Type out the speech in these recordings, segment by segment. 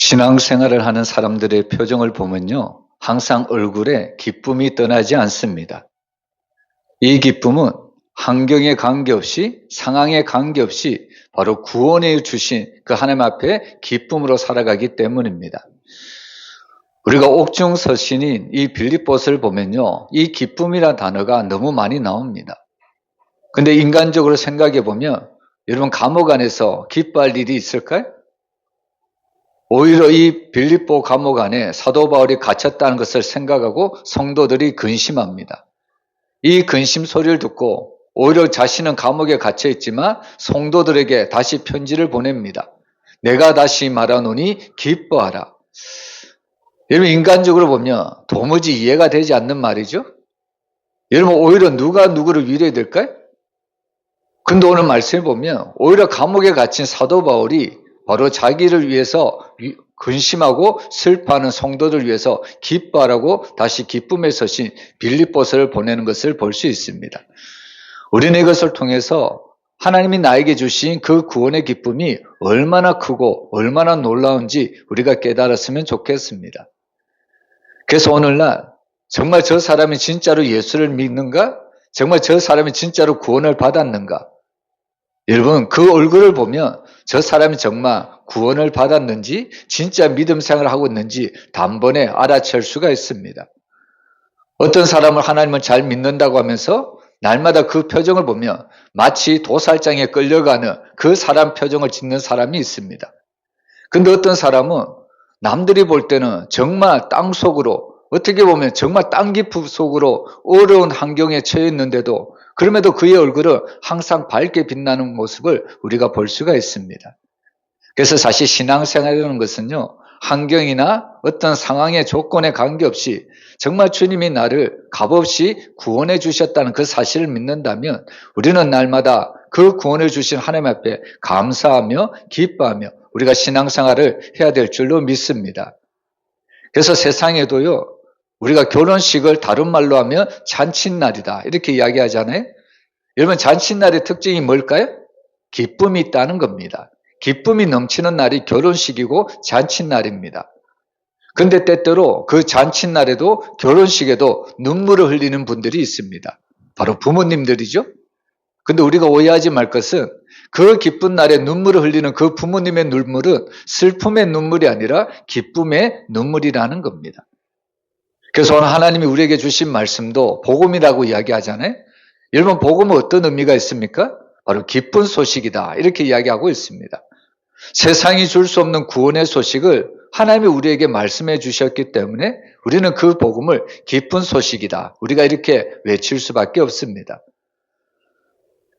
신앙생활을 하는 사람들의 표정을 보면요, 항상 얼굴에 기쁨이 떠나지 않습니다. 이 기쁨은 환경에 관계없이, 상황에 관계없이 바로 구원해 주신 그 하나님 앞에 기쁨으로 살아가기 때문입니다. 우리가 옥중서신인 이 빌립보서를 보면요, 이 기쁨이라는 단어가 너무 많이 나옵니다. 근데 인간적으로 생각해 보면 여러분 감옥 안에서 기뻐할 일이 있을까요? 오히려 이 빌립보 감옥 안에 사도 바울이 갇혔다는 것을 생각하고 성도들이 근심합니다. 이 근심 소리를 듣고 오히려 자신은 감옥에 갇혀 있지만 성도들에게 다시 편지를 보냅니다. 내가 다시 말하노니 기뻐하라. 여러분 인간적으로 보면 도무지 이해가 되지 않는 말이죠. 여러분 오히려 누가 누구를 위로해야 될까요? 근데 오늘 말씀을 보면 오히려 감옥에 갇힌 사도 바울이 바로 자기를 위해서 근심하고 슬퍼하는 성도들 위해서 기뻐하라고 다시 기쁨의 서신 빌립보서를 보내는 것을 볼 수 있습니다. 우리는 이것을 통해서 하나님이 나에게 주신 그 구원의 기쁨이 얼마나 크고 얼마나 놀라운지 우리가 깨달았으면 좋겠습니다. 그래서 오늘날 정말 저 사람이 진짜로 예수를 믿는가? 정말 저 사람이 진짜로 구원을 받았는가? 여러분 그 얼굴을 보면 저 사람이 정말 구원을 받았는지 진짜 믿음 생활을 하고 있는지 단번에 알아챌 수가 있습니다. 어떤 사람을 하나님을 잘 믿는다고 하면서 날마다 그 표정을 보면 마치 도살장에 끌려가는 그 사람 표정을 짓는 사람이 있습니다. 근데 어떤 사람은 남들이 볼 때는 정말 땅속으로 어떻게 보면 정말 땅 깊은 속으로 어려운 환경에 처해 있는데도 그럼에도 그의 얼굴은 항상 밝게 빛나는 모습을 우리가 볼 수가 있습니다. 그래서 사실 신앙생활이라는 것은요, 환경이나 어떤 상황의 조건에 관계없이 정말 주님이 나를 값없이 구원해 주셨다는 그 사실을 믿는다면 우리는 날마다 그 구원해 주신 하나님 앞에 감사하며 기뻐하며 우리가 신앙생활을 해야 될 줄로 믿습니다. 그래서 세상에도요, 우리가 결혼식을 다른 말로 하면 잔칫날이다 이렇게 이야기하잖아요. 여러분 잔칫날의 특징이 뭘까요? 기쁨이 있다는 겁니다. 기쁨이 넘치는 날이 결혼식이고 잔칫날입니다. 그런데 때때로 그 잔칫날에도 결혼식에도 눈물을 흘리는 분들이 있습니다. 바로 부모님들이죠. 근데 우리가 오해하지 말 것은 그 기쁜 날에 눈물을 흘리는 그 부모님의 눈물은 슬픔의 눈물이 아니라 기쁨의 눈물이라는 겁니다. 그래서 오늘 하나님이 우리에게 주신 말씀도 복음이라고 이야기하잖아요. 여러분 복음은 어떤 의미가 있습니까? 바로 기쁜 소식이다 이렇게 이야기하고 있습니다. 세상이 줄 수 없는 구원의 소식을 하나님이 우리에게 말씀해 주셨기 때문에 우리는 그 복음을 기쁜 소식이다 우리가 이렇게 외칠 수밖에 없습니다.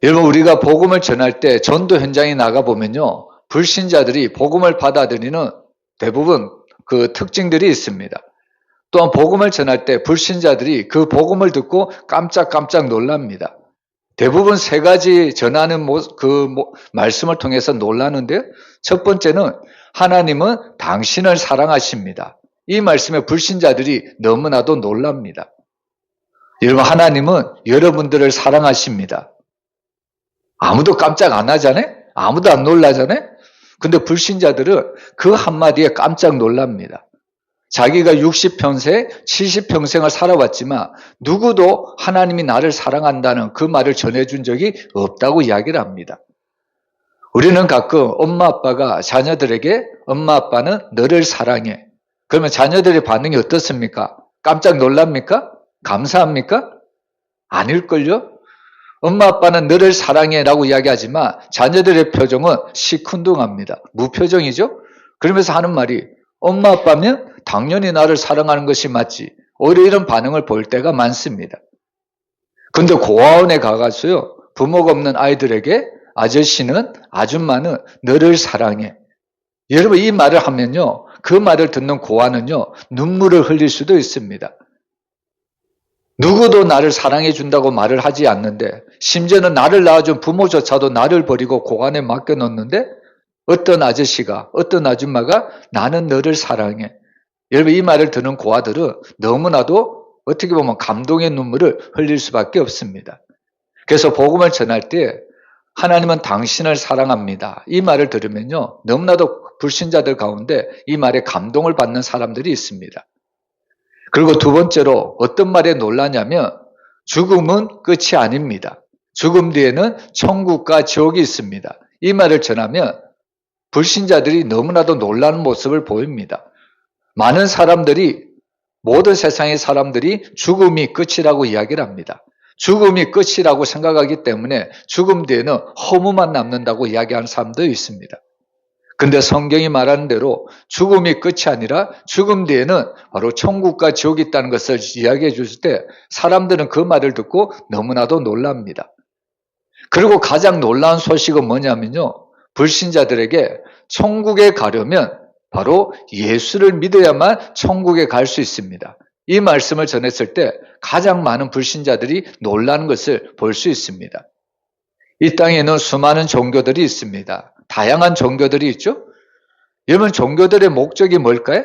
여러분 우리가 복음을 전할 때 전도 현장에 나가보면요, 불신자들이 복음을 받아들이는 대부분 그 특징들이 있습니다. 또한 복음을 전할 때 불신자들이 그 복음을 듣고 깜짝깜짝 놀랍니다. 대부분 세 가지 전하는 말씀을 통해서 놀라는데요. 첫 번째는 하나님은 당신을 사랑하십니다. 이 말씀에 불신자들이 너무나도 놀랍니다. 여러분 하나님은 여러분들을 사랑하십니다. 아무도 깜짝 안 하잖아요. 아무도 안 놀라잖아요. 근데 불신자들은 그 한마디에 깜짝 놀랍니다. 자기가 60평생, 70평생을 살아왔지만 누구도 하나님이 나를 사랑한다는 그 말을 전해준 적이 없다고 이야기를 합니다. 우리는 가끔 엄마 아빠가 자녀들에게 엄마 아빠는 너를 사랑해. 그러면 자녀들의 반응이 어떻습니까? 깜짝 놀랍니까? 감사합니까? 아닐걸요? 엄마 아빠는 너를 사랑해 라고 이야기하지만 자녀들의 표정은 시큰둥합니다. 무표정이죠? 그러면서 하는 말이 엄마 아빠면 당연히 나를 사랑하는 것이 맞지. 오히려 이런 반응을 볼 때가 많습니다. 근데 고아원에 가가서요, 부모가 없는 아이들에게 아저씨는, 아줌마는 너를 사랑해. 여러분 이 말을 하면요, 그 말을 듣는 고아는요, 눈물을 흘릴 수도 있습니다. 누구도 나를 사랑해 준다고 말을 하지 않는데 심지어는 나를 낳아준 부모조차도 나를 버리고 고아원에 맡겨놓는데 어떤 아저씨가, 어떤 아줌마가 나는 너를 사랑해. 여러분 이 말을 듣는 고아들은 너무나도 어떻게 보면 감동의 눈물을 흘릴 수밖에 없습니다. 그래서 복음을 전할 때 하나님은 당신을 사랑합니다. 이 말을 들으면요, 너무나도 불신자들 가운데 이 말에 감동을 받는 사람들이 있습니다. 그리고 두 번째로 어떤 말에 놀라냐면 죽음은 끝이 아닙니다. 죽음 뒤에는 천국과 지옥이 있습니다. 이 말을 전하면 불신자들이 너무나도 놀라는 모습을 보입니다. 많은 사람들이, 모든 세상의 사람들이 죽음이 끝이라고 이야기를 합니다. 죽음이 끝이라고 생각하기 때문에 죽음 뒤에는 허무만 남는다고 이야기하는 사람도 있습니다. 근데 성경이 말하는 대로 죽음이 끝이 아니라 죽음 뒤에는 바로 천국과 지옥이 있다는 것을 이야기해 줄 때 사람들은 그 말을 듣고 너무나도 놀랍니다. 그리고 가장 놀라운 소식은 뭐냐면요. 불신자들에게 천국에 가려면 바로 예수를 믿어야만 천국에 갈 수 있습니다. 이 말씀을 전했을 때 가장 많은 불신자들이 놀라는 것을 볼 수 있습니다. 이 땅에는 수많은 종교들이 있습니다. 다양한 종교들이 있죠? 여러분, 종교들의 목적이 뭘까요?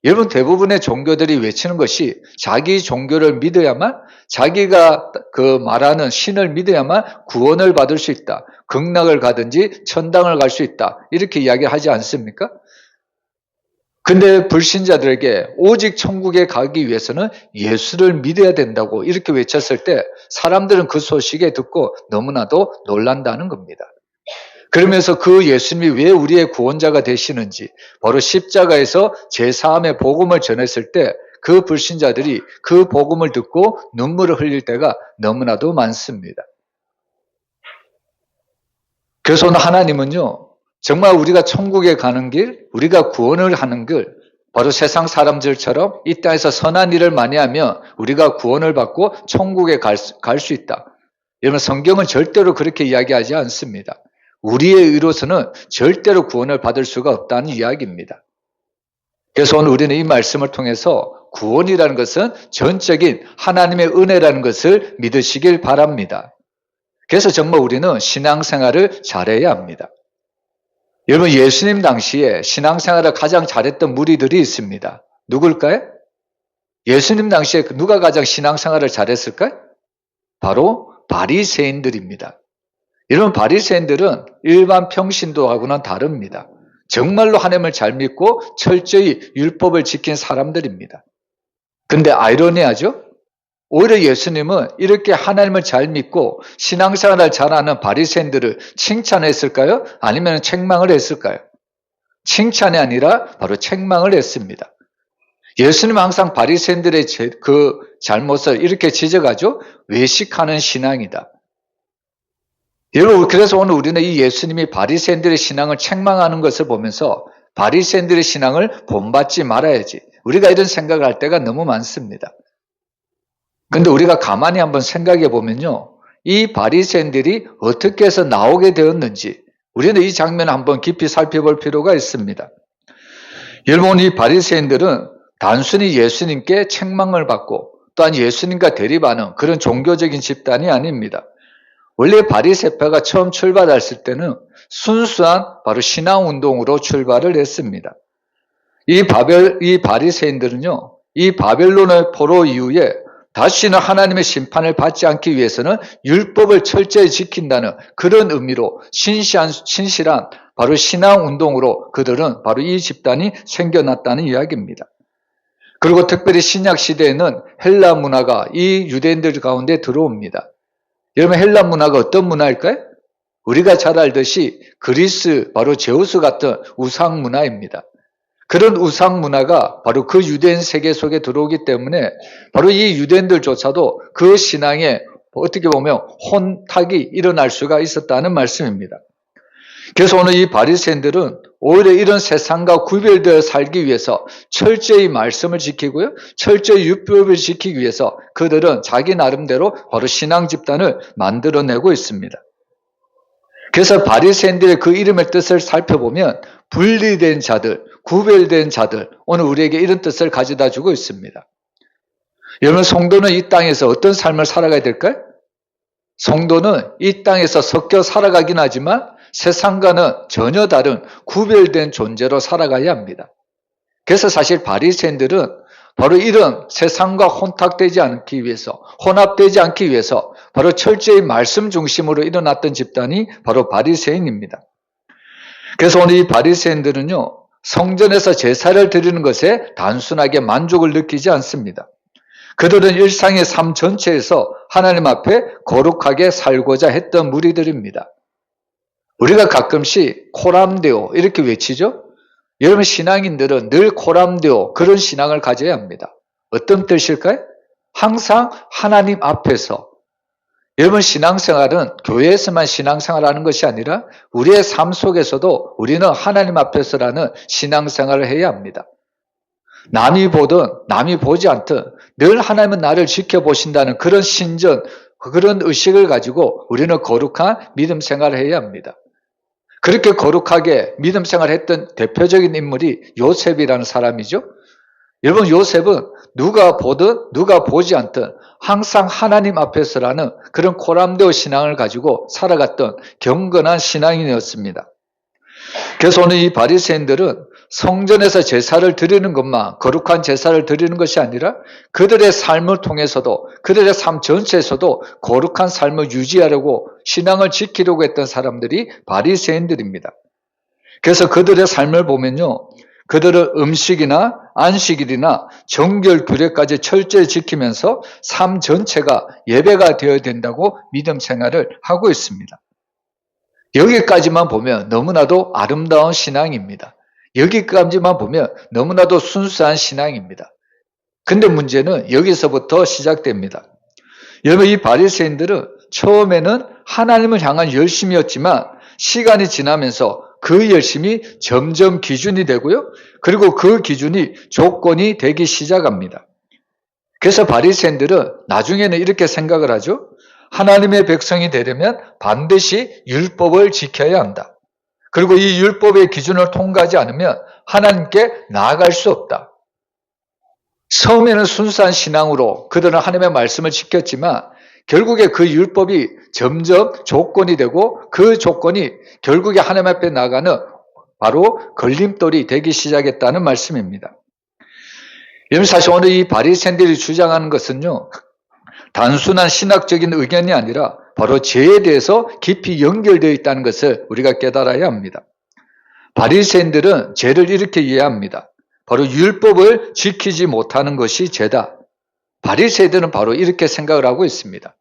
여러분, 대부분의 종교들이 외치는 것이 자기 종교를 믿어야만, 자기가 그 말하는 신을 믿어야만 구원을 받을 수 있다. 극락을 가든지 천당을 갈 수 있다. 이렇게 이야기하지 않습니까? 근데 불신자들에게 오직 천국에 가기 위해서는 예수를 믿어야 된다고 이렇게 외쳤을 때 사람들은 그 소식에 듣고 너무나도 놀란다는 겁니다. 그러면서 그 예수님이 왜 우리의 구원자가 되시는지, 바로 십자가에서 제사함의 복음을 전했을 때 그 불신자들이 그 복음을 듣고 눈물을 흘릴 때가 너무나도 많습니다. 그래서 오늘 하나님은요, 정말 우리가 천국에 가는 길, 우리가 구원을 하는 길, 바로 세상 사람들처럼 이 땅에서 선한 일을 많이 하면 우리가 구원을 받고 천국에 갈 수 있다. 여러분, 성경은 절대로 그렇게 이야기하지 않습니다. 우리의 의로서는 절대로 구원을 받을 수가 없다는 이야기입니다. 그래서 오늘 우리는 이 말씀을 통해서 구원이라는 것은 전적인 하나님의 은혜라는 것을 믿으시길 바랍니다. 그래서 정말 우리는 신앙생활을 잘해야 합니다. 여러분, 예수님 당시에 신앙생활을 가장 잘했던 무리들이 있습니다. 누굴까요? 예수님 당시에 누가 가장 신앙생활을 잘했을까요? 바로 바리새인들입니다. 이런 바리새인들은 일반 평신도하고는 다릅니다. 정말로 하나님을 잘 믿고 철저히 율법을 지킨 사람들입니다. 근데 아이러니하죠? 오히려 예수님은 이렇게 하나님을 잘 믿고 신앙생활을 잘하는 바리새인들을 칭찬했을까요? 아니면 책망을 했을까요? 칭찬이 아니라 바로 책망을 했습니다. 예수님은 항상 바리새인들의 그 잘못을 이렇게 지적하죠. 외식하는 신앙이다. 여러분, 그래서 오늘 우리는 이 예수님이 바리새인들의 신앙을 책망하는 것을 보면서 바리새인들의 신앙을 본받지 말아야지. 우리가 이런 생각을 할 때가 너무 많습니다. 근데 우리가 가만히 한번 생각해 보면요. 이 바리새인들이 어떻게 해서 나오게 되었는지 우리는 이 장면을 한번 깊이 살펴볼 필요가 있습니다. 여러분, 이 바리새인들은 단순히 예수님께 책망을 받고 또한 예수님과 대립하는 그런 종교적인 집단이 아닙니다. 원래 바리새파가 처음 출발했을 때는 순수한 바로 신앙운동으로 출발을 했습니다. 이 바리새인들은요, 이 바벨론의 포로 이후에 다시는 하나님의 심판을 받지 않기 위해서는 율법을 철저히 지킨다는 그런 의미로 신실한 바로 신앙운동으로 그들은 바로 이 집단이 생겨났다는 이야기입니다. 그리고 특별히 신약 시대에는 헬라 문화가 이 유대인들 가운데 들어옵니다. 여러분, 헬라 문화가 어떤 문화일까요? 우리가 잘 알듯이 그리스, 바로 제우스 같은 우상 문화입니다. 그런 우상 문화가 바로 그 유대인 세계 속에 들어오기 때문에 바로 이 유대인들조차도 그 신앙에 어떻게 보면 혼탁이 일어날 수가 있었다는 말씀입니다. 그래서 오늘 이 바리새인들은 오히려 이런 세상과 구별되어 살기 위해서 철저히 말씀을 지키고요, 철저히 율법을 지키기 위해서 그들은 자기 나름대로 바로 신앙 집단을 만들어내고 있습니다. 그래서 바리새인들의 그 이름의 뜻을 살펴보면 분리된 자들, 구별된 자들, 오늘 우리에게 이런 뜻을 가져다 주고 있습니다. 여러분, 성도는 이 땅에서 어떤 삶을 살아가야 될까요? 성도는 이 땅에서 섞여 살아가긴 하지만 세상과는 전혀 다른 구별된 존재로 살아가야 합니다. 그래서 사실 바리새인들은 바로 이런 세상과 혼탁되지 않기 위해서, 혼합되지 않기 위해서 바로 철저히 말씀 중심으로 일어났던 집단이 바로 바리새인입니다. 그래서 오늘 이 바리새인들은요, 성전에서 제사를 드리는 것에 단순하게 만족을 느끼지 않습니다. 그들은 일상의 삶 전체에서 하나님 앞에 거룩하게 살고자 했던 무리들입니다. 우리가 가끔씩 코람데오 이렇게 외치죠? 여러분 신앙인들은 늘 코람데오 그런 신앙을 가져야 합니다. 어떤 뜻일까요? 항상 하나님 앞에서. 여러분 신앙생활은 교회에서만 신앙생활하는 것이 아니라 우리의 삶 속에서도 우리는 하나님 앞에서라는 신앙생활을 해야 합니다. 남이 보든 남이 보지 않든 늘 하나님은 나를 지켜보신다는 그런 신전, 그런 의식을 가지고 우리는 거룩한 믿음 생활을 해야 합니다. 그렇게 거룩하게 믿음 생활을 했던 대표적인 인물이 요셉이라는 사람이죠. 여러분 요셉은 누가 보든 누가 보지 않든 항상 하나님 앞에서라는 그런 코람데오 신앙을 가지고 살아갔던 경건한 신앙인이었습니다. 그래서 오늘 이 바리새인들은 성전에서 제사를 드리는 것만 거룩한 제사를 드리는 것이 아니라 그들의 삶을 통해서도 그들의 삶 전체에서도 거룩한 삶을 유지하려고 신앙을 지키려고 했던 사람들이 바리새인들입니다. 그래서 그들의 삶을 보면요, 그들은 음식이나 안식일이나 정결 규례까지 철저히 지키면서 삶 전체가 예배가 되어야 된다고 믿음 생활을 하고 있습니다. 여기까지만 보면 너무나도 아름다운 신앙입니다. 여기까지만 보면 너무나도 순수한 신앙입니다. 근데 문제는 여기서부터 시작됩니다. 여러분 이 바리새인들은 처음에는 하나님을 향한 열심이었지만 시간이 지나면서 그 열심이 점점 기준이 되고요. 그리고 그 기준이 조건이 되기 시작합니다. 그래서 바리새인들은 나중에는 이렇게 생각을 하죠. 하나님의 백성이 되려면 반드시 율법을 지켜야 한다. 그리고 이 율법의 기준을 통과하지 않으면 하나님께 나아갈 수 없다. 처음에는 순수한 신앙으로 그들은 하나님의 말씀을 지켰지만 결국에 그 율법이 점점 조건이 되고 그 조건이 결국에 하나님 앞에 나가는 바로 걸림돌이 되기 시작했다는 말씀입니다. 여러분 사실 오늘 이 바리새인들이 주장하는 것은요, 단순한 신학적인 의견이 아니라 바로 죄에 대해서 깊이 연결되어 있다는 것을 우리가 깨달아야 합니다. 바리새인들은 죄를 이렇게 이해합니다. 바로 율법을 지키지 못하는 것이 죄다. 바리새인들은 바로 이렇게 생각을 하고 있습니다.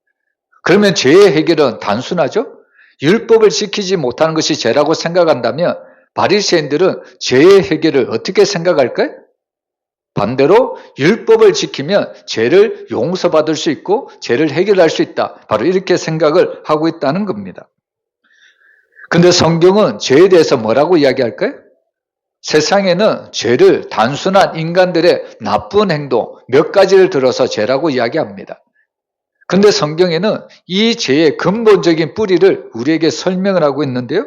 그러면 죄의 해결은 단순하죠? 율법을 지키지 못하는 것이 죄라고 생각한다면 바리새인들은 죄의 해결을 어떻게 생각할까요? 반대로 율법을 지키면 죄를 용서받을 수 있고 죄를 해결할 수 있다. 바로 이렇게 생각을 하고 있다는 겁니다. 근데 성경은 죄에 대해서 뭐라고 이야기할까요? 세상에는 죄를 단순한 인간들의 나쁜 행동 몇 가지를 들어서 죄라고 이야기합니다. 근데 성경에는 이 죄의 근본적인 뿌리를 우리에게 설명을 하고 있는데요.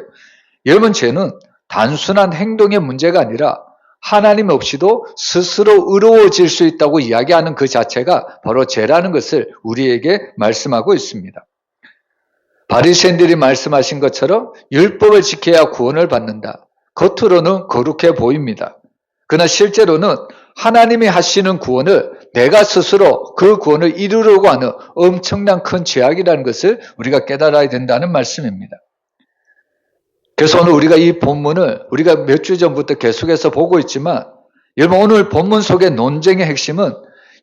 여러분 죄는 단순한 행동의 문제가 아니라 하나님 없이도 스스로 의로워질 수 있다고 이야기하는 그 자체가 바로 죄라는 것을 우리에게 말씀하고 있습니다. 바리새인들이 말씀하신 것처럼 율법을 지켜야 구원을 받는다. 겉으로는 거룩해 보입니다. 그러나 실제로는 하나님이 하시는 구원을 내가 스스로 그 구원을 이루려고 하는 엄청난 큰 죄악이라는 것을 우리가 깨달아야 된다는 말씀입니다. 그래서 오늘 우리가 이 본문을 우리가 몇 주 전부터 계속해서 보고 있지만 여러분 오늘 본문 속의 논쟁의 핵심은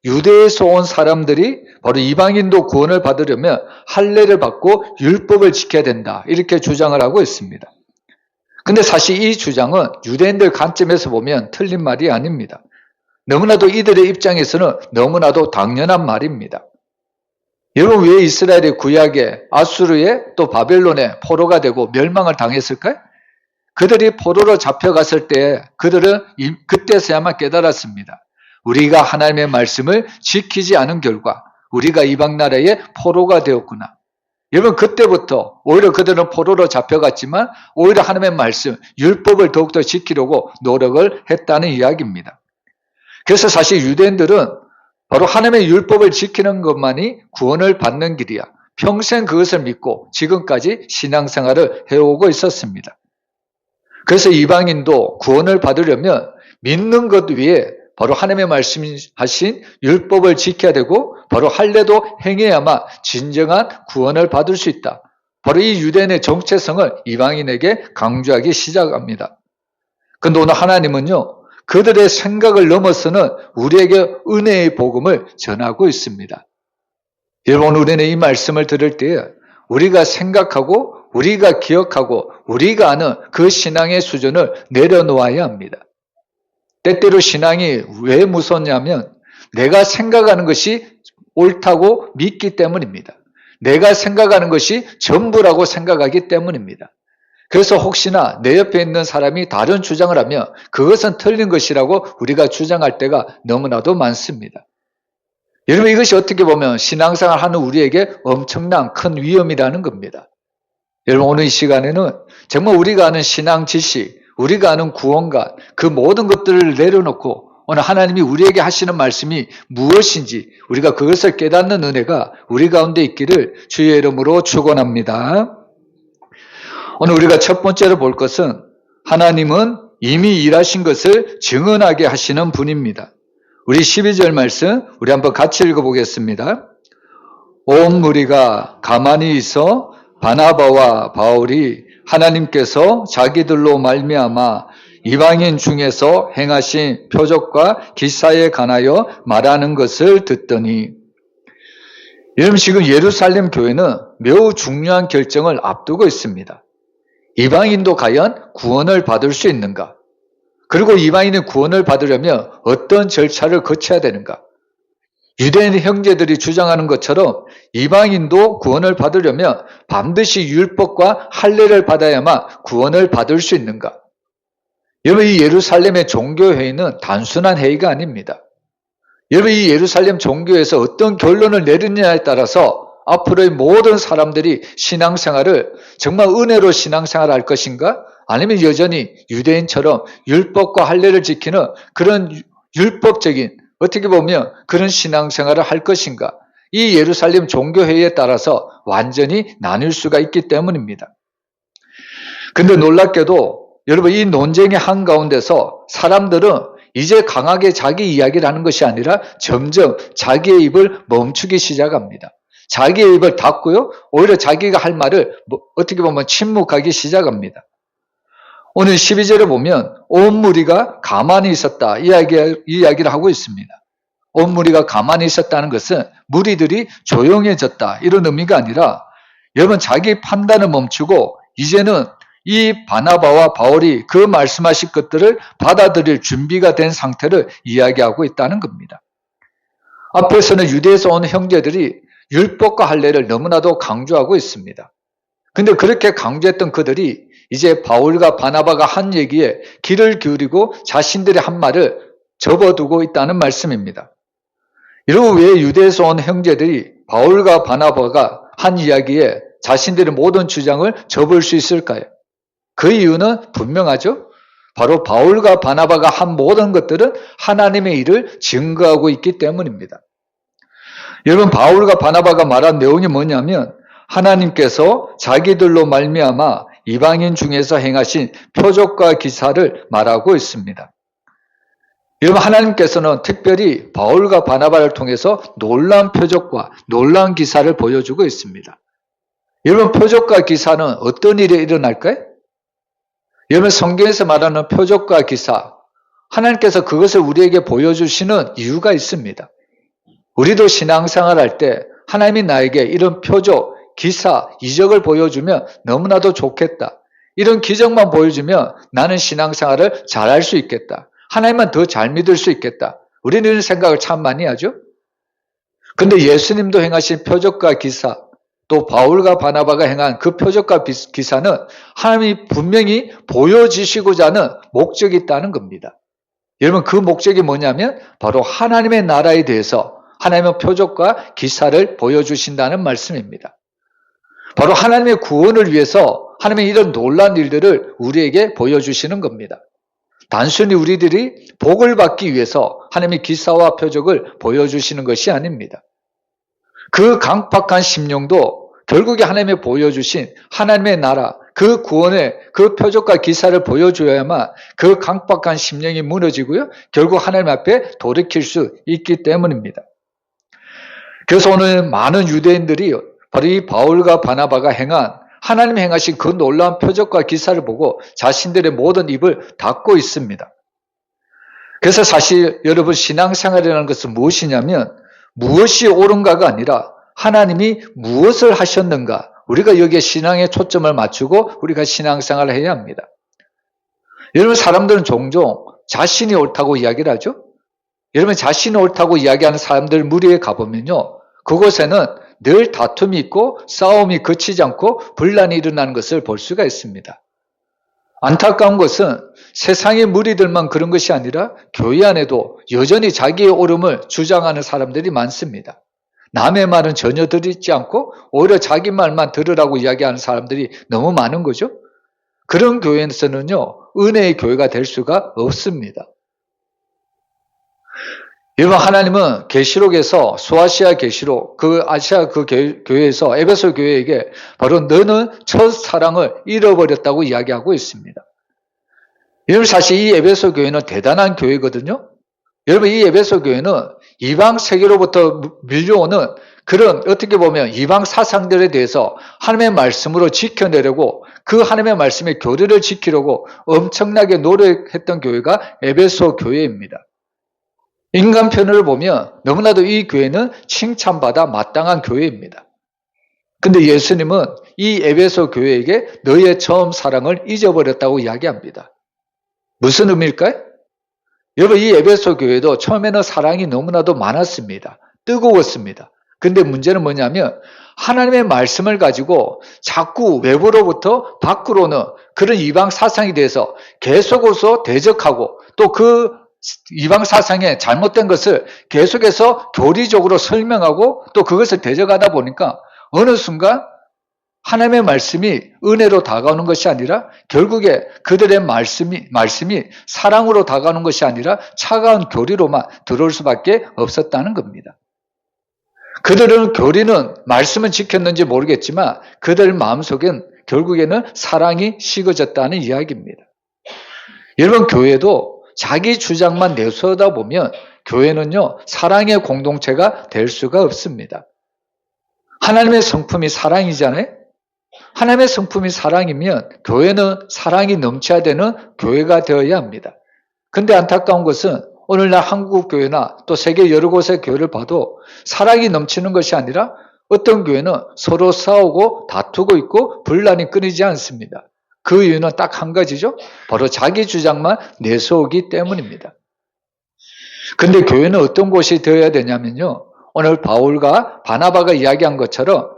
유대에서 온 사람들이 바로 이방인도 구원을 받으려면 할례를 받고 율법을 지켜야 된다 이렇게 주장을 하고 있습니다. 근데 사실 이 주장은 유대인들 관점에서 보면 틀린 말이 아닙니다. 너무나도 이들의 입장에서는 너무나도 당연한 말입니다. 여러분 왜 이스라엘이 구약에 아수르에 또 바벨론에 포로가 되고 멸망을 당했을까요? 그들이 포로로 잡혀갔을 때 그들은 그때서야만 깨달았습니다. 우리가 하나님의 말씀을 지키지 않은 결과 우리가 이방 나라의 포로가 되었구나. 여러분 그때부터 오히려 그들은 포로로 잡혀갔지만 오히려 하나님의 말씀, 율법을 더욱더 지키려고 노력을 했다는 이야기입니다. 그래서 사실 유대인들은 바로 하나님의 율법을 지키는 것만이 구원을 받는 길이야. 평생 그것을 믿고 지금까지 신앙생활을 해오고 있었습니다. 그래서 이방인도 구원을 받으려면 믿는 것 위에 바로 하나님의 말씀하신 율법을 지켜야 되고 바로 할례도 행해야만 진정한 구원을 받을 수 있다. 바로 이 유대인의 정체성을 이방인에게 강조하기 시작합니다. 그런데 오늘 하나님은요, 그들의 생각을 넘어서는 우리에게 은혜의 복음을 전하고 있습니다. 여러분, 우리는 이 말씀을 들을 때에 우리가 생각하고 우리가 기억하고 우리가 아는 그 신앙의 수준을 내려놓아야 합니다. 때때로 신앙이 왜 무섭냐면 내가 생각하는 것이 옳다고 믿기 때문입니다. 내가 생각하는 것이 전부라고 생각하기 때문입니다. 그래서 혹시나 내 옆에 있는 사람이 다른 주장을 하면 그것은 틀린 것이라고 우리가 주장할 때가 너무나도 많습니다. 여러분, 이것이 어떻게 보면 신앙생활 하는 우리에게 엄청난 큰 위험이라는 겁니다. 여러분, 오늘 이 시간에는 정말 우리가 아는 신앙 지식, 우리가 아는 구원관, 그 모든 것들을 내려놓고 오늘 하나님이 우리에게 하시는 말씀이 무엇인지 우리가 그것을 깨닫는 은혜가 우리 가운데 있기를 주의 이름으로 축원합니다. 오늘 우리가 첫 번째로 볼 것은 하나님은 이미 일하신 것을 증언하게 하시는 분입니다. 우리 12절 말씀 우리 한번 같이 읽어보겠습니다. 온 무리가 가만히 있어 바나바와 바울이 하나님께서 자기들로 말미암아 이방인 중에서 행하신 표적과 기사에 관하여 말하는 것을 듣더니, 여러분, 지금 예루살렘 교회는 매우 중요한 결정을 앞두고 있습니다. 이방인도 과연 구원을 받을 수 있는가? 그리고 이방인이 구원을 받으려면 어떤 절차를 거쳐야 되는가? 유대인 형제들이 주장하는 것처럼 이방인도 구원을 받으려면 반드시 율법과 할례를 받아야만 구원을 받을 수 있는가? 여러분, 이 예루살렘의 종교회의는 단순한 회의가 아닙니다. 여러분, 이 예루살렘 종교에서 어떤 결론을 내리느냐에 따라서 앞으로의 모든 사람들이 신앙생활을 정말 은혜로 신앙생활을 할 것인가? 아니면 여전히 유대인처럼 율법과 할례를 지키는 그런 율법적인, 어떻게 보면 그런 신앙생활을 할 것인가? 이 예루살렘 종교회의에 따라서 완전히 나뉠 수가 있기 때문입니다. 근데 놀랍게도 여러분, 이 논쟁의 한가운데서 사람들은 이제 강하게 자기 이야기를 하는 것이 아니라 점점 자기의 입을 멈추기 시작합니다. 자기의 입을 닫고요, 오히려 자기가 할 말을 어떻게 보면 침묵하기 시작합니다. 오늘 12절에 보면 온 무리가 가만히 있었다, 이 이야기를 하고 있습니다. 온 무리가 가만히 있었다는 것은 무리들이 조용해졌다, 이런 의미가 아니라 여러분, 자기 판단을 멈추고 이제는 이 바나바와 바울이 그 말씀하신 것들을 받아들일 준비가 된 상태를 이야기하고 있다는 겁니다. 앞에서는 유대에서 온 형제들이 율법과 할례를 너무나도 강조하고 있습니다. 근데 그렇게 강조했던 그들이 이제 바울과 바나바가 한 얘기에 귀를 기울이고 자신들의 한 말을 접어두고 있다는 말씀입니다. 여러분, 왜 유대에서 온 형제들이 바울과 바나바가 한 이야기에 자신들의 모든 주장을 접을 수 있을까요? 그 이유는 분명하죠. 바로 바울과 바나바가 한 모든 것들은 하나님의 일을 증거하고 있기 때문입니다. 여러분, 바울과 바나바가 말한 내용이 뭐냐면 하나님께서 자기들로 말미암아 이방인 중에서 행하신 표적과 기사를 말하고 있습니다. 여러분, 하나님께서는 특별히 바울과 바나바를 통해서 놀라운 표적과 놀라운 기사를 보여주고 있습니다. 여러분, 표적과 기사는 어떤 일이 일어날까요? 여러분, 성경에서 말하는 표적과 기사, 하나님께서 그것을 우리에게 보여주시는 이유가 있습니다. 우리도 신앙생활 할 때 하나님이 나에게 이런 표적, 기사, 이적을 보여주면 너무나도 좋겠다. 이런 기적만 보여주면 나는 신앙생활을 잘할 수 있겠다. 하나님만 더 잘 믿을 수 있겠다. 우리는 이런 생각을 참 많이 하죠. 근데 예수님도 행하신 표적과 기사, 또 바울과 바나바가 행한 그 표적과 기사는 하나님이 분명히 보여주시고자 하는 목적이 있다는 겁니다. 여러분, 그 목적이 뭐냐면 바로 하나님의 나라에 대해서 하나님의 표적과 기사를 보여주신다는 말씀입니다. 바로 하나님의 구원을 위해서 하나님의 이런 놀라운 일들을 우리에게 보여주시는 겁니다. 단순히 우리들이 복을 받기 위해서 하나님의 기사와 표적을 보여주시는 것이 아닙니다. 그 강팍한 심령도 결국에 하나님이 보여주신 하나님의 나라, 그 구원의 그 표적과 기사를 보여줘야만 그 강팍한 심령이 무너지고요, 결국 하나님 앞에 돌이킬 수 있기 때문입니다. 그래서 오늘 많은 유대인들이 바로 이 바울과 바나바가 행한 하나님이 행하신 그 놀라운 표적과 기사를 보고 자신들의 모든 입을 닫고 있습니다. 그래서 사실 여러분 신앙생활이라는 것은 무엇이냐면 무엇이 옳은가가 아니라 하나님이 무엇을 하셨는가, 우리가 여기에 신앙에 초점을 맞추고 우리가 신앙생활을 해야 합니다. 여러분 사람들은 종종 자신이 옳다고 이야기를 하죠. 여러분 자신이 옳다고 이야기하는 사람들 무리에 가보면요, 그곳에는 늘 다툼이 있고 싸움이 그치지 않고 분란이 일어나는 것을 볼 수가 있습니다. 안타까운 것은 세상의 무리들만 그런 것이 아니라 교회 안에도 여전히 자기의 옳음을 주장하는 사람들이 많습니다. 남의 말은 전혀 듣지 않고 오히려 자기 말만 들으라고 이야기하는 사람들이 너무 많은 거죠. 그런 교회에서는요, 은혜의 교회가 될 수가 없습니다. 여러분 하나님은 계시록에서 소아시아 계시록 그 아시아 그 교회에서 에베소 교회에게 바로 너는 첫 사랑을 잃어버렸다고 이야기하고 있습니다. 여러분 사실 이 에베소 교회는 대단한 교회거든요. 여러분 이 에베소 교회는 이방 세계로부터 밀려오는 그런 어떻게 보면 이방 사상들에 대해서 하나님의 말씀으로 지켜내려고 그 하나님의 말씀의 교리를 지키려고 엄청나게 노력했던 교회가 에베소 교회입니다. 인간 편을 보면 너무나도 이 교회는 칭찬받아 마땅한 교회입니다. 근데 예수님은 이 에베소 교회에게 너의 처음 사랑을 잊어버렸다고 이야기합니다. 무슨 의미일까요? 여러분 이 에베소 교회도 처음에는 사랑이 너무나도 많았습니다. 뜨거웠습니다. 근데 문제는 뭐냐면 하나님의 말씀을 가지고 자꾸 외부로부터 밖으로는 그런 이방 사상에 대해서 계속해서 대적하고 또 그 이방 사상의 잘못된 것을 계속해서 교리적으로 설명하고 또 그것을 대적하다 보니까 어느 순간 하나님의 말씀이 은혜로 다가오는 것이 아니라 결국에 그들의 말씀이 사랑으로 다가오는 것이 아니라 차가운 교리로만 들어올 수밖에 없었다는 겁니다. 그들은 교리는 말씀은 지켰는지 모르겠지만 그들 마음속엔 결국에는 사랑이 식어졌다는 이야기입니다. 여러분 교회도 자기 주장만 내세우다 보면 교회는요 사랑의 공동체가 될 수가 없습니다. 하나님의 성품이 사랑이잖아요. 하나님의 성품이 사랑이면 교회는 사랑이 넘쳐야 되는 교회가 되어야 합니다. 근데 안타까운 것은 오늘날 한국 교회나 또 세계 여러 곳의 교회를 봐도 사랑이 넘치는 것이 아니라 어떤 교회는 서로 싸우고 다투고 있고 분란이 끊이지 않습니다. 그 이유는 딱 한 가지죠. 바로 자기 주장만 내세우기 때문입니다. 근데 교회는 어떤 곳이 되어야 되냐면요, 오늘 바울과 바나바가 이야기한 것처럼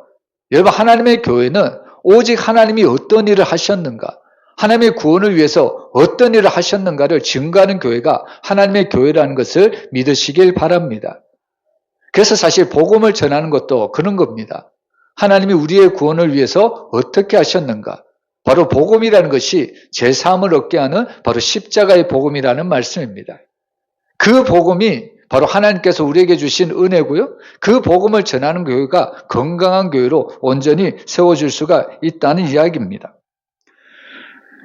여러분 하나님의 교회는 오직 하나님이 어떤 일을 하셨는가, 하나님의 구원을 위해서 어떤 일을 하셨는가를 증거하는 교회가 하나님의 교회라는 것을 믿으시길 바랍니다. 그래서 사실 복음을 전하는 것도 그런 겁니다. 하나님이 우리의 구원을 위해서 어떻게 하셨는가, 바로 복음이라는 것이 제사함을 얻게 하는 바로 십자가의 복음이라는 말씀입니다. 그 복음이 바로 하나님께서 우리에게 주신 은혜고요. 그 복음을 전하는 교회가 건강한 교회로 온전히 세워질 수가 있다는 이야기입니다.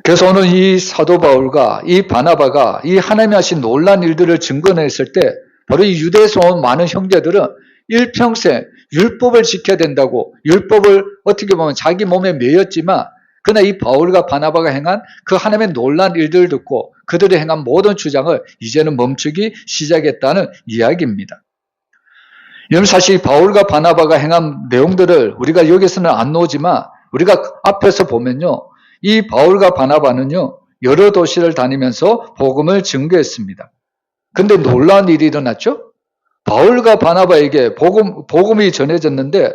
그래서 오늘 이 사도 바울과 이 바나바가 이 하나님이 하신 놀라운 일들을 증거냈을 때 바로 이 유대에서 온 많은 형제들은 일평생 율법을 지켜야 된다고 율법을 어떻게 보면 자기 몸에 매였지만 그러나 이 바울과 바나바가 행한 그 하나님의 놀라운 일들을 듣고 그들이 행한 모든 주장을 이제는 멈추기 시작했다는 이야기입니다. 여러분 사실 바울과 바나바가 행한 내용들을 우리가 여기서는 안 놓지만 우리가 앞에서 보면요, 이 바울과 바나바는요 여러 도시를 다니면서 복음을 증거했습니다. 근데 놀라운 일이 일어났죠. 바울과 바나바에게 복음이 전해졌는데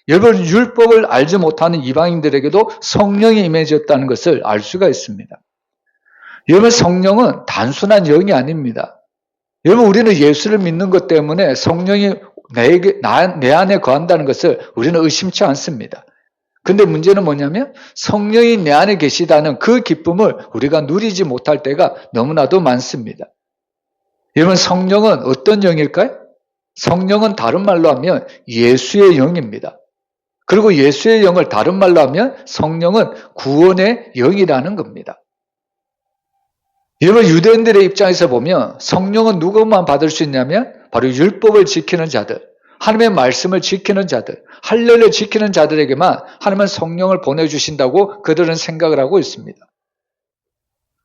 여러분 율법을 알지 못하는 이방인들에게도 성령이 임해졌다는 것을 알 수가 있습니다. 여러분 성령은 단순한 영이 아닙니다. 여러분 우리는 예수를 믿는 것 때문에 성령이 내 안에 거한다는 것을 우리는 의심치 않습니다. 근데 문제는 뭐냐면 성령이 내 안에 계시다는 그 기쁨을 우리가 누리지 못할 때가 너무나도 많습니다. 여러분 성령은 어떤 영일까요? 성령은 다른 말로 하면 예수의 영입니다. 그리고 예수의 영을 다른 말로 하면 성령은 구원의 영이라는 겁니다. 여러분 유대인들의 입장에서 보면 성령은 누구만 받을 수 있냐면 바로 율법을 지키는 자들, 하나님의 말씀을 지키는 자들, 할례를 지키는 자들에게만 하나님은 성령을 보내주신다고 그들은 생각을 하고 있습니다.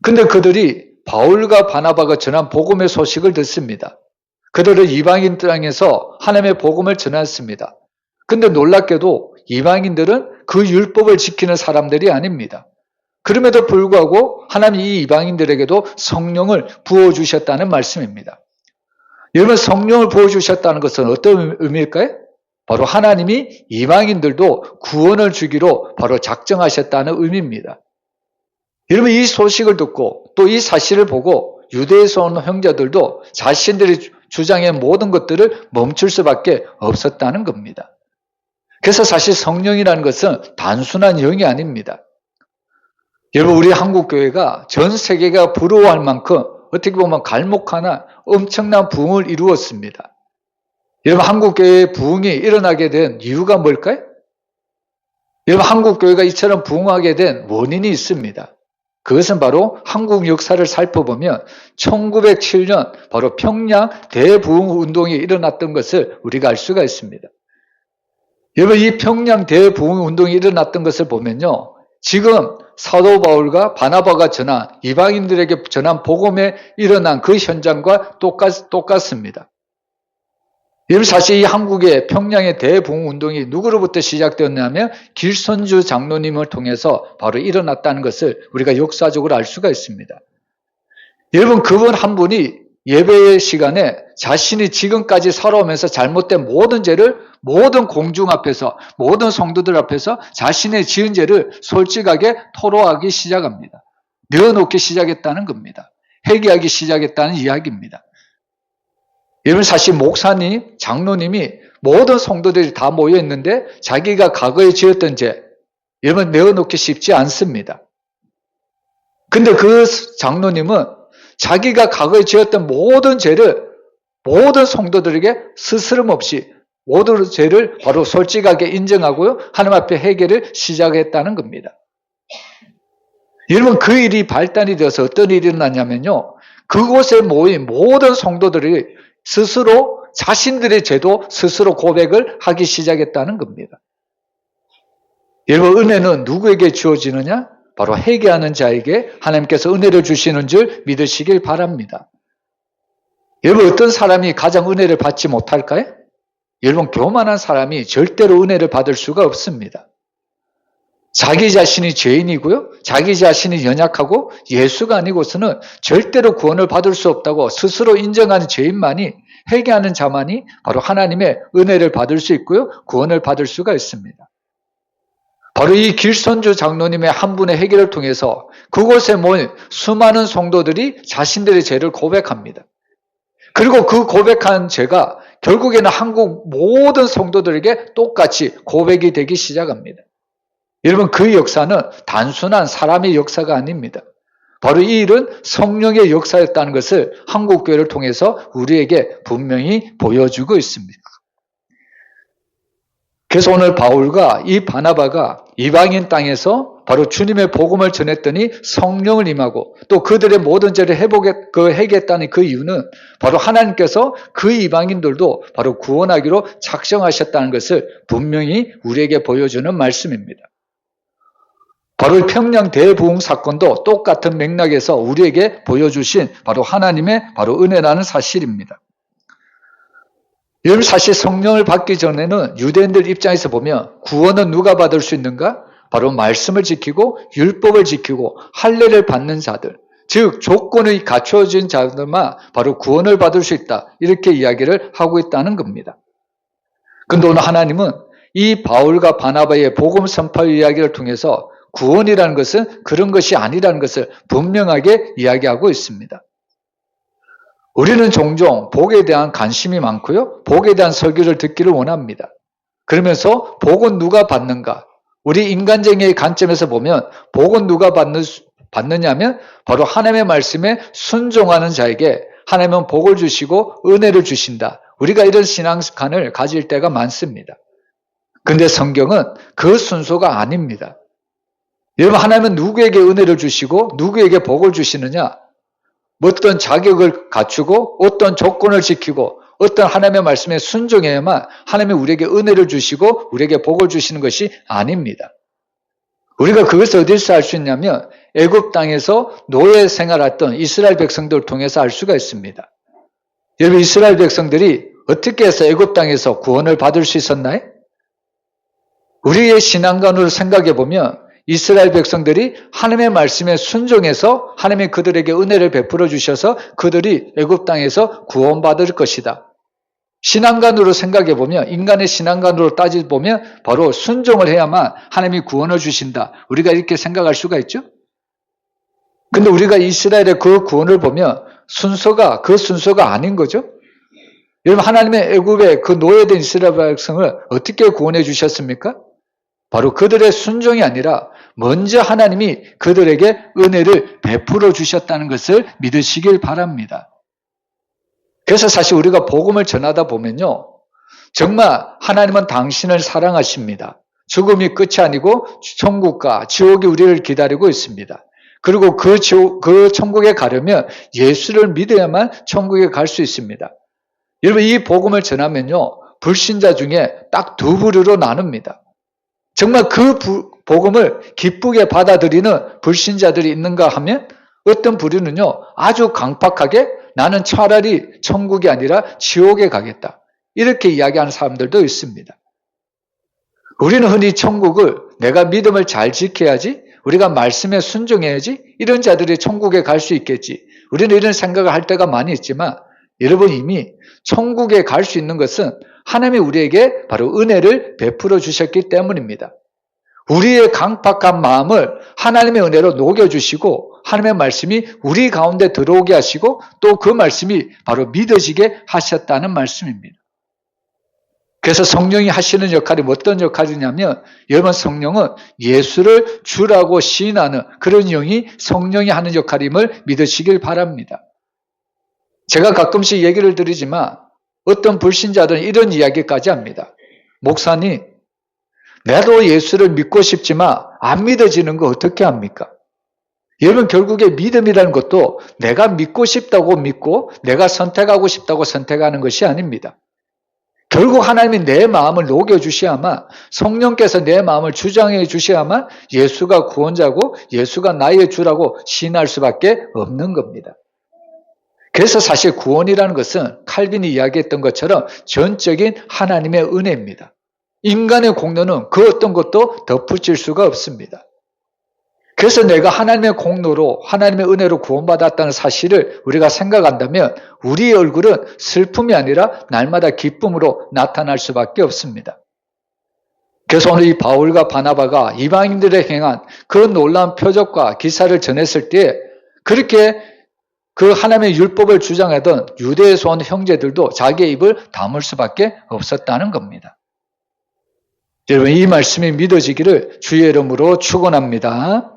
근데 그들이 바울과 바나바가 전한 복음의 소식을 듣습니다. 그들은 이방인 땅에서 하나님의 복음을 전했습니다. 근데 놀랍게도 이방인들은 그 율법을 지키는 사람들이 아닙니다. 그럼에도 불구하고 하나님이 이 이방인들에게도 성령을 부어주셨다는 말씀입니다. 여러분, 성령을 부어주셨다는 것은 어떤 의미일까요? 바로 하나님이 이방인들도 구원을 주기로 바로 작정하셨다는 의미입니다. 여러분, 이 소식을 듣고 또 이 사실을 보고 유대에서 온 형제들도 자신들이 주장의 모든 것들을 멈출 수밖에 없었다는 겁니다. 그래서 사실 성령이라는 것은 단순한 영이 아닙니다. 여러분, 우리 한국교회가 전 세계가 부러워할 만큼 어떻게 보면 갈목 하나 엄청난 부흥을 이루었습니다. 여러분, 한국교회의 부흥이 일어나게 된 이유가 뭘까요? 여러분, 한국교회가 이처럼 부흥하게 된 원인이 있습니다. 그것은 바로 한국 역사를 살펴보면 1907년 바로 평양 대부흥 운동이 일어났던 것을 우리가 알 수가 있습니다. 여러분, 이 평양 대부흥 운동이 일어났던 것을 보면요, 지금 사도 바울과 바나바가 전한 이방인들에게 전한 복음에 일어난 그 현장과 똑같습니다. 여러분, 사실 이 한국의 평양의 대부흥 운동이 누구로부터 시작되었냐면 길선주 장로님을 통해서 바로 일어났다는 것을 우리가 역사적으로 알 수가 있습니다. 여러분, 그분 한 분이 예배의 시간에 자신이 지금까지 살아오면서 잘못된 모든 죄를 모든 공중 앞에서, 모든 성도들 앞에서 자신의 지은 죄를 솔직하게 토로하기 시작합니다. 내어놓기 시작했다는 겁니다. 회개하기 시작했다는 이야기입니다. 여러분, 사실 목사님, 장로님이 모든 성도들이 다 모여 있는데 자기가 과거에 지었던 죄, 여러분, 내어놓기 쉽지 않습니다. 근데 그 장로님은 자기가 과거에 지었던 모든 죄를 모든 성도들에게 스스럼 없이 모든 죄를 바로 솔직하게 인정하고요, 하나님 앞에 회개를 시작했다는 겁니다. 여러분, 그 일이 발단이 되어서 어떤 일이 일어났냐면요, 그곳에 모인 모든 성도들이 스스로 자신들의 죄도 스스로 고백을 하기 시작했다는 겁니다. 여러분, 은혜는 누구에게 주어지느냐? 바로 회개하는 자에게 하나님께서 은혜를 주시는 줄 믿으시길 바랍니다. 여러분, 어떤 사람이 가장 은혜를 받지 못할까요? 여러분, 교만한 사람이 절대로 은혜를 받을 수가 없습니다. 자기 자신이 죄인이고요, 자기 자신이 연약하고 예수가 아니고서는 절대로 구원을 받을 수 없다고 스스로 인정하는 죄인만이, 회개하는 자만이 바로 하나님의 은혜를 받을 수 있고요, 구원을 받을 수가 있습니다. 바로 이 길선주 장로님의 한 분의 회개를 통해서 그곳에 모인 수많은 성도들이 자신들의 죄를 고백합니다. 그리고 그 고백한 죄가 결국에는 한국 모든 성도들에게 똑같이 고백이 되기 시작합니다. 여러분, 그 역사는 단순한 사람의 역사가 아닙니다. 바로 이 일은 성령의 역사였다는 것을 한국교회를 통해서 우리에게 분명히 보여주고 있습니다. 그래서 오늘 바울과 이 바나바가 이방인 땅에서 바로 주님의 복음을 전했더니 성령을 임하고 또 그들의 모든 죄를 회개했다는 그 이유는 바로 하나님께서 그 이방인들도 바로 구원하기로 작정하셨다는 것을 분명히 우리에게 보여주는 말씀입니다. 바로 평양 대부흥 사건도 똑같은 맥락에서 우리에게 보여주신 바로 하나님의 바로 은혜라는 사실입니다. 여러분, 사실 성령을 받기 전에는 유대인들 입장에서 보면 구원은 누가 받을 수 있는가? 바로 말씀을 지키고 율법을 지키고 할례를 받는 자들, 즉 조건이 갖춰진 자들만 바로 구원을 받을 수 있다, 이렇게 이야기를 하고 있다는 겁니다. 그런데 오늘 하나님은 이 바울과 바나바의 복음 선포 이야기를 통해서 구원이라는 것은 그런 것이 아니라는 것을 분명하게 이야기하고 있습니다. 우리는 종종 복에 대한 관심이 많고요, 복에 대한 설교를 듣기를 원합니다. 그러면서 복은 누가 받는가? 우리 인간적인 관점에서 보면 복은 누가 받느냐면 바로 하나님의 말씀에 순종하는 자에게 하나님은 복을 주시고 은혜를 주신다, 우리가 이런 신앙관을 가질 때가 많습니다. 그런데 성경은 그 순서가 아닙니다. 여러분, 하나님은 누구에게 은혜를 주시고 누구에게 복을 주시느냐? 어떤 자격을 갖추고 어떤 조건을 지키고 어떤 하나님의 말씀에 순종해야만 하나님이 우리에게 은혜를 주시고 우리에게 복을 주시는 것이 아닙니다. 우리가 그것을 어디서 알 수 있냐면 애굽 땅에서 노예 생활했던 이스라엘 백성들을 통해서 알 수가 있습니다. 여러분, 이스라엘 백성들이 어떻게 해서 애굽 땅에서 구원을 받을 수 있었나요? 우리의 신앙관으로 생각해 보면 이스라엘 백성들이 하나님의 말씀에 순종해서 하나님이 그들에게 은혜를 베풀어 주셔서 그들이 애굽 땅에서 구원받을 것이다. 신앙관으로 생각해 보면, 인간의 신앙관으로 따져 보면 바로 순종을 해야만 하나님이 구원을 주신다. 우리가 이렇게 생각할 수가 있죠? 근데 우리가 이스라엘의 그 구원을 보면 그 순서가 아닌 거죠? 여러분, 하나님의 애굽의 그 노예된 이스라엘 백성을 어떻게 구원해 주셨습니까? 바로 그들의 순종이 아니라 먼저 하나님이 그들에게 은혜를 베풀어 주셨다는 것을 믿으시길 바랍니다. 그래서 사실 우리가 복음을 전하다 보면요, 정말 하나님은 당신을 사랑하십니다. 죽음이 끝이 아니고 천국과 지옥이 우리를 기다리고 있습니다. 그리고 그 천국에 가려면 예수를 믿어야만 천국에 갈 수 있습니다. 여러분, 이 복음을 전하면요, 불신자 중에 딱 두 부류로 나눕니다. 정말 그 복음을 기쁘게 받아들이는 불신자들이 있는가 하면 어떤 부류는요, 아주 강팍하게 나는 차라리 천국이 아니라 지옥에 가겠다, 이렇게 이야기하는 사람들도 있습니다. 우리는 흔히 천국을 내가 믿음을 잘 지켜야지, 우리가 말씀에 순종해야지 이런 자들이 천국에 갈 수 있겠지, 우리는 이런 생각을 할 때가 많이 있지만 여러분, 이미 천국에 갈 수 있는 것은 하나님이 우리에게 바로 은혜를 베풀어 주셨기 때문입니다. 우리의 강팍한 마음을 하나님의 은혜로 녹여주시고 하나님의 말씀이 우리 가운데 들어오게 하시고 또 그 말씀이 바로 믿어지게 하셨다는 말씀입니다. 그래서 성령이 하시는 역할이 어떤 역할이냐면, 여러분, 성령은 예수를 주라고 시인하는 그런 영이 성령이 하는 역할임을 믿으시길 바랍니다. 제가 가끔씩 얘기를 드리지만 어떤 불신자들은 이런 이야기까지 합니다. 목사님, 나도 예수를 믿고 싶지만 안 믿어지는 거 어떻게 합니까? 여러분, 결국에 믿음이라는 것도 내가 믿고 싶다고 믿고 내가 선택하고 싶다고 선택하는 것이 아닙니다. 결국 하나님이 내 마음을 녹여주셔야만, 성령께서 내 마음을 주장해 주셔야만 예수가 구원자고 예수가 나의 주라고 시인할 수밖에 없는 겁니다. 그래서 사실 구원이라는 것은 칼빈이 이야기했던 것처럼 전적인 하나님의 은혜입니다. 인간의 공로는 그 어떤 것도 덧붙일 수가 없습니다. 그래서 내가 하나님의 공로로, 하나님의 은혜로 구원받았다는 사실을 우리가 생각한다면 우리의 얼굴은 슬픔이 아니라 날마다 기쁨으로 나타날 수밖에 없습니다. 그래서 오늘 이 바울과 바나바가 이방인들에 행한 그 놀라운 표적과 기사를 전했을 때 그렇게 그 하나님의 율법을 주장하던 유대에서 온 형제들도 자기의 입을 다물 수밖에 없었다는 겁니다. 여러분, 이 말씀이 믿어지기를 주의 이름으로 축원합니다.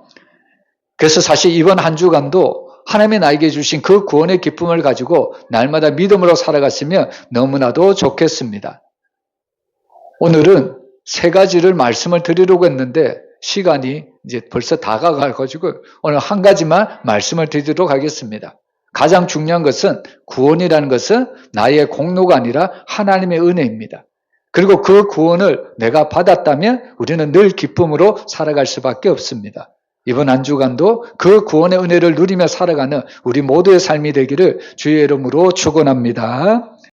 그래서 사실 이번 한 주간도 하나님이 나에게 주신 그 구원의 기쁨을 가지고 날마다 믿음으로 살아갔으면 너무나도 좋겠습니다. 오늘은 세 가지를 말씀을 드리려고 했는데 시간이 이제 벌써 다가가가지고 오늘 한 가지만 말씀을 드리도록 하겠습니다. 가장 중요한 것은 구원이라는 것은 나의 공로가 아니라 하나님의 은혜입니다. 그리고 그 구원을 내가 받았다면 우리는 늘 기쁨으로 살아갈 수밖에 없습니다. 이번 한 주간도 그 구원의 은혜를 누리며 살아가는 우리 모두의 삶이 되기를 주의 이름으로 축원합니다.